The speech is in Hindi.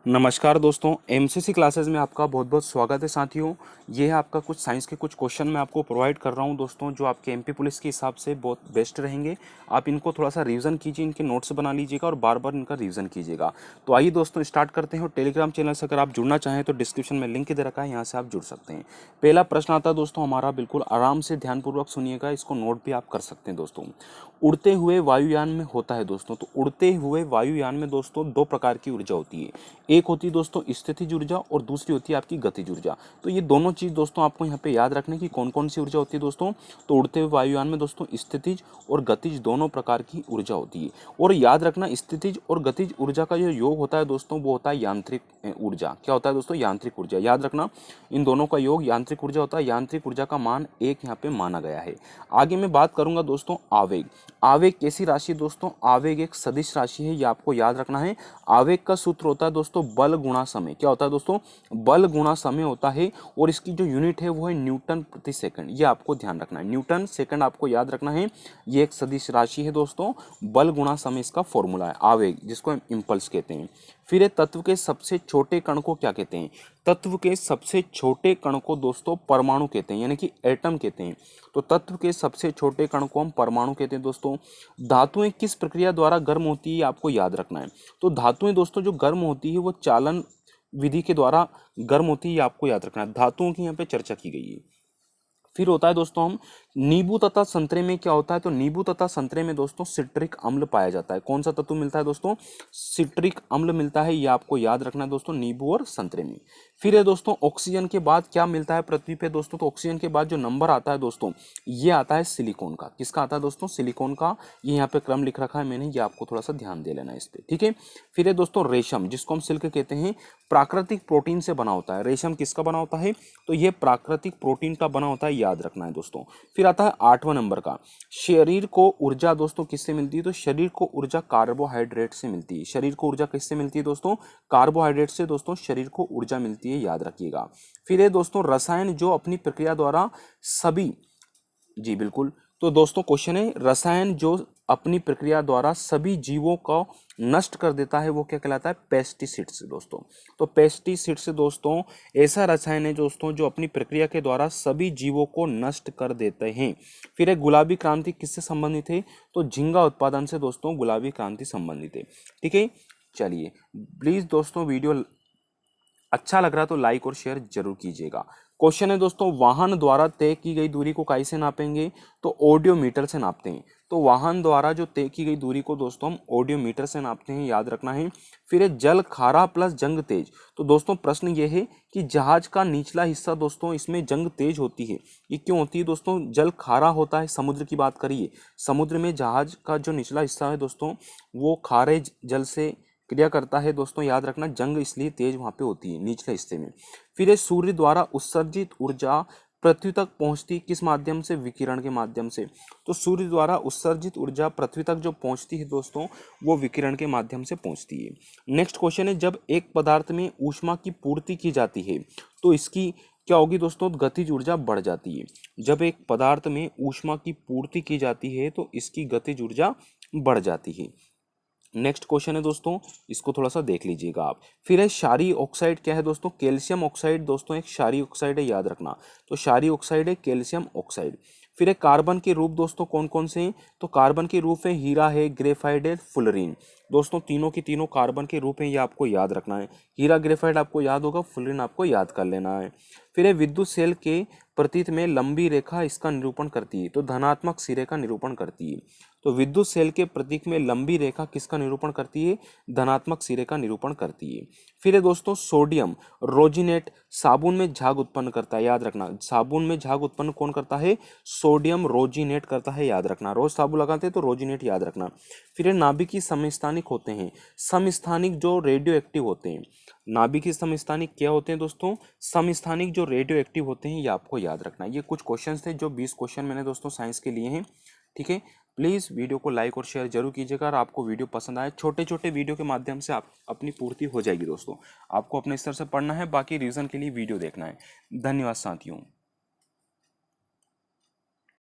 नमस्कार दोस्तों, एमसीसी क्लासेस में आपका बहुत बहुत स्वागत है साथियों। ये है आपका कुछ साइंस के कुछ क्वेश्चन मैं आपको प्रोवाइड कर रहा हूँ दोस्तों, जो आपके एमपी पुलिस के हिसाब से बहुत बेस्ट रहेंगे। आप इनको थोड़ा सा रिवीजन कीजिए, इनके नोट्स बना लीजिएगा और बार बार इनका रिवीजन कीजिएगा। तो आइए दोस्तों स्टार्ट करते हैं। और टेलीग्राम चैनल से अगर आप जुड़ना चाहें तो डिस्क्रिप्शन में लिंक दे रखा है, यहाँ से आप जुड़ सकते हैं। पहला प्रश्न आता है दोस्तों हमारा, बिल्कुल आराम से ध्यानपूर्वक सुनिएगा, इसको नोट भी आप कर सकते हैं दोस्तों। उड़ते हुए वायुयान में होता है दोस्तों, तो उड़ते हुए वायुयान में दोस्तों दो प्रकार की ऊर्जा होती है। एक होती है दोस्तों स्थितिज ऊर्जा और दूसरी होती है आपकी गतिज ऊर्जा। तो ये दोनों चीज दोस्तों आपको यहाँ पे याद रखने की कौन कौन सी ऊर्जा होती है दोस्तों। तो उड़ते हुए वायुयान में दोस्तों स्थितिज और गतिज दोनों प्रकार की ऊर्जा होती है। और याद रखना, स्थितिज और गतिज ऊर्जा का जो योग होता है दोस्तों वो होता है यांत्रिक ऊर्जा। क्या होता है दोस्तों? यांत्रिक ऊर्जा। याद रखना, इन दोनों का योग यांत्रिक ऊर्जा होता है। यांत्रिक ऊर्जा का मान एक यहाँ पे माना गया है। आगे मैं बात करूंगा दोस्तों आवेग। आवेग कैसी राशि दोस्तों? आवेग एक सदिश राशि है, ये आपको याद रखना है। आवेग का सूत्र होता है दोस्तों बल गुणा समय। क्या होता है दोस्तों? बल गुणा समय होता है। और इसकी जो यूनिट है वो है न्यूटन प्रति सेकंड, ये आपको ध्यान रखना है। न्यूटन सेकंड आपको याद रखना है। ये एक सदिश राशि है दोस्तों। बल गुणा समय इसका फॉर्मूला है। आवेग जिसको हम इम्पल्स कहते हैं। फिर तत्व के सबसे छोटे कण को क्या कहते हैं? तत्व के सबसे छोटे कण को दोस्तों परमाणु कहते हैं, यानी कि एटम कहते हैं। तो तत्व के सबसे छोटे कण को हम परमाणु कहते हैं दोस्तों। धातुएं किस प्रक्रिया द्वारा गर्म होती है आपको याद रखना है। तो धातुएं दोस्तों जो गर्म होती है वो चालन विधि के द्वारा गर्म होती है, ये आपको याद रखना है। धातुओं की यहाँ पे चर्चा की गई है। फिर होता है दोस्तों हम नींबू तथा संतरे में क्या होता है? तो नींबू तथा संतरे में दोस्तों सिट्रिक अम्ल पाया जाता है। कौन सा तत्व मिलता है दोस्तों? सिट्रिक अम्ल मिलता है, ये आपको याद रखना है दोस्तों नींबू और संतरे में। फिर है दोस्तों ऑक्सीजन के बाद क्या मिलता है पृथ्वी पे दोस्तों? तो ऑक्सीजन के बाद जो नंबर आता है दोस्तों ये आता है सिलिकॉन का। किसका आता है दोस्तों? सिलिकॉन का। ये यहाँ पे क्रम लिख रखा है मैंने, ये आपको थोड़ा सा ध्यान दे लेना है इस पे, ठीक है। फिर है दोस्तों रेशम, जिसको हम सिल्क कहते हैं, प्राकृतिक प्रोटीन से बना होता है। रेशम किसका बना होता है? तो ये प्राकृतिक प्रोटीन का बना होता है, याद रखना है दोस्तों। फिर आता है 8वां नंबर का, शरीर को ऊर्जा दोस्तों किससे मिलती है? तो शरीर को ऊर्जा कार्बोहाइड्रेट से मिलती है। शरीर को ऊर्जा किससे मिलती है दोस्तों? कार्बोहाइड्रेट से दोस्तों शरीर को ऊर्जा मिलती है, याद रखिएगा। फिर है दोस्तों रसायन जो अपनी प्रक्रिया द्वारा सभी, जी बिल्कुल, तो दोस्तों क्वेश्चन है रसायन जो अपनी प्रक्रिया द्वारा सभी जीवों को नष्ट कर देता है वो क्या कहलाता है? पेस्टिसाइड्स दोस्तों। तो पेस्टिसाइड्स दोस्तों ऐसा रसायन है दोस्तों जो अपनी प्रक्रिया के द्वारा सभी जीवों को नष्ट कर देते हैं। फिर एक गुलाबी क्रांति किससे संबंधित है? तो झींगा उत्पादन से दोस्तों गुलाबी क्रांति संबंधित है, ठीक है। चलिए प्लीज दोस्तों वीडियो अच्छा लग रहा तो लाइक और शेयर जरूर कीजिएगा। क्वेश्चन है दोस्तों वाहन द्वारा तय की गई दूरी को कैसे नापेंगे? तो ऑडियोमीटर से नापते हैं। तो वाहन द्वारा जो तय की गई दूरी को दोस्तों हम ऑडियोमीटर से नापते हैं, याद रखना है। फिर है जल खारा प्लस जंग तेज। तो दोस्तों प्रश्न ये है कि जहाज का निचला हिस्सा दोस्तों इसमें जंग तेज होती है, ये क्यों होती है दोस्तों? जल खारा होता है, समुद्र की बात करिए, समुद्र में जहाज का जो निचला हिस्सा है दोस्तों वो खारे जल से क्रिया करता है दोस्तों, याद रखना। जंग इसलिए तेज वहां पे होती है निचले हिस्से में। फिर है सूर्य द्वारा उत्सर्जित ऊर्जा पृथ्वी तक पहुंचती किस माध्यम से? विकिरण के माध्यम से। तो सूर्य द्वारा उत्सर्जित ऊर्जा पृथ्वी तक जो पहुंचती है दोस्तों वो विकिरण के माध्यम से पहुंचती है। नेक्स्ट क्वेश्चन है जब एक पदार्थ में ऊष्मा की पूर्ति की जाती है तो इसकी क्या होगी दोस्तों? गतिज ऊर्जा बढ़ जाती है। जब एक पदार्थ में ऊष्मा की पूर्ति की जाती है तो इसकी गतिज ऊर्जा बढ़ जाती है। नेक्स्ट क्वेश्चन है दोस्तों, इसको थोड़ा सा देख लीजिएगा आप। फिर है क्षारीय ऑक्साइड क्या है दोस्तों? कैल्शियम ऑक्साइड दोस्तों एक क्षारीय ऑक्साइड है, याद रखना। तो क्षारीय ऑक्साइड है कैल्शियम ऑक्साइड। फिर है कार्बन के रूप दोस्तों कौन कौन से हैं? तो कार्बन के रूप है हीरा है, ग्रेफाइट है, फुलरीन। दोस्तों तीनों की तीनों कार्बन के रूप हैं, ये आपको याद रखना है। हीरा ग्रेफाइट आपको याद होगा, फुलरीन आपको याद कर लेना है। फिर है विद्युत सेल के प्रतीक में लंबी रेखा इसका निरूपण करती है, तो धनात्मक सिरे का निरूपण करती है। तो विद्युत सेल के प्रतीक में लंबी रेखा किसका निरूपण करती है? धनात्मक सिरे का निरूपण करती है। फिर है दोस्तों सोडियम रोजिनेट साबुन में झाग उत्पन्न करता है, याद रखना। साबुन में झाग उत्पन्न कौन करता है? सोडियम रोजिनेट करता है, याद रखना। रोज साबुन लगाते हैं तो रोजिनेट याद रखना। फिर है नाभिकीय समस्थानिक होते हैं, समस्थानिक जो रेडियो एक्टिव होते हैं। नाभिकीय समस्थानिक क्या होते हैं दोस्तों? समस्थानिक जो रेडियो एक्टिव होते हैं, ये आपको याद रखना। ये कुछ क्वेश्चंस थे जो 20 क्वेश्चन मैंने दोस्तों साइंस के लिए हैं, ठीक है। प्लीज़ वीडियो को लाइक और शेयर जरूर कीजिएगा। और आपको वीडियो पसंद आए, छोटे छोटे वीडियो के माध्यम से आप अपनी पूर्ति हो जाएगी दोस्तों। आपको अपने स्तर से पढ़ना है, बाकी रिवीजन के लिए वीडियो देखना है। धन्यवाद साथियों।